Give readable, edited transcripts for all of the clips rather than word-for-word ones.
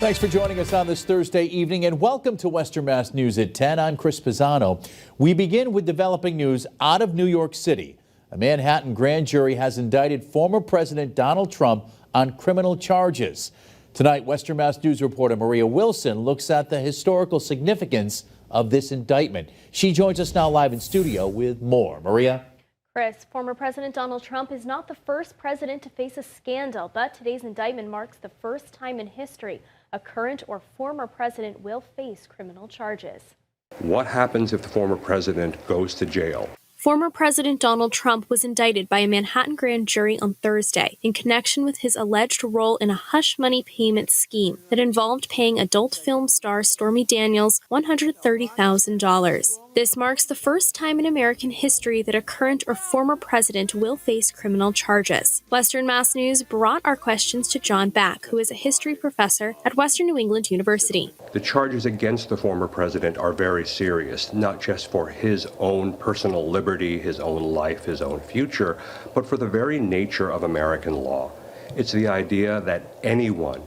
Thanks for joining us on this Thursday evening and welcome to Western Mass News at 10. I'm Chris Pisano. We begin with developing news out of New York City. A Manhattan grand jury has indicted former President Donald Trump on criminal charges. Tonight, Western Mass News reporter Maria Wilson looks at the historical significance of this indictment. She joins us now live in studio with more. Maria? Chris, former President Donald Trump is not the first president to face a scandal, but today's indictment marks the first time in history a current or former president will face criminal charges. What happens if the former president goes to jail? Former President Donald Trump was indicted by a Manhattan grand jury on Thursday in connection with his alleged role in a hush money payment scheme that involved paying adult film star Stormy Daniels $130,000. This marks the first time in American history that a current or former president will face criminal charges. Western Mass News brought our questions to John Back, who is a history professor at Western New England University. The charges against the former president are very serious, not just for his own personal liberty, his own life, his own future, but for the very nature of American law. It's the idea that anyone,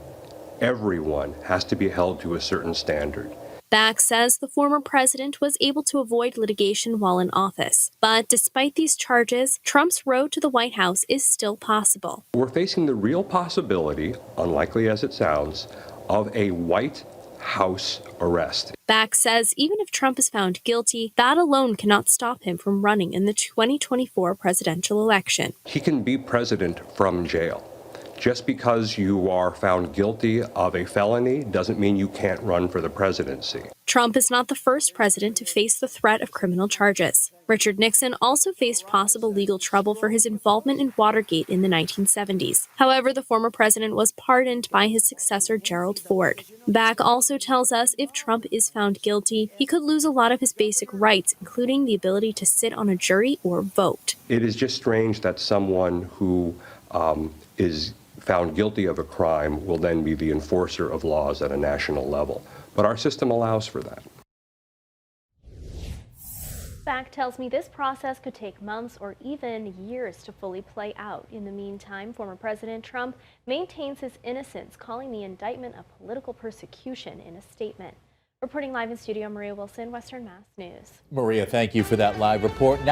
everyone, has to be held to a certain standard. Back says the former president was able to avoid litigation while in office. But despite these charges, Trump's road to the White House is still possible. We're facing the real possibility, unlikely as it sounds, of a White House arrest. Back says even if Trump is found guilty, that alone cannot stop him from running in the 2024 presidential election. He can be president from jail. Just because you are found guilty of a felony doesn't mean you can't run for the presidency. Trump is not the first president to face the threat of criminal charges. Richard Nixon also faced possible legal trouble for his involvement in Watergate in the 1970s. However, the former president was pardoned by his successor, Gerald Ford. Back also tells us if Trump is found guilty, he could lose a lot of his basic rights, including the ability to sit on a jury or vote. It is just strange that someone who is found guilty of a crime will then be the enforcer of laws at a national level. But our system allows for that. Back tells me this process could take months or even years to fully play out. In the meantime, former President Trump maintains his innocence, calling the indictment a political persecution in a statement. Reporting live in studio, Maria Wilson, Western Mass News. Maria, thank you for that live report.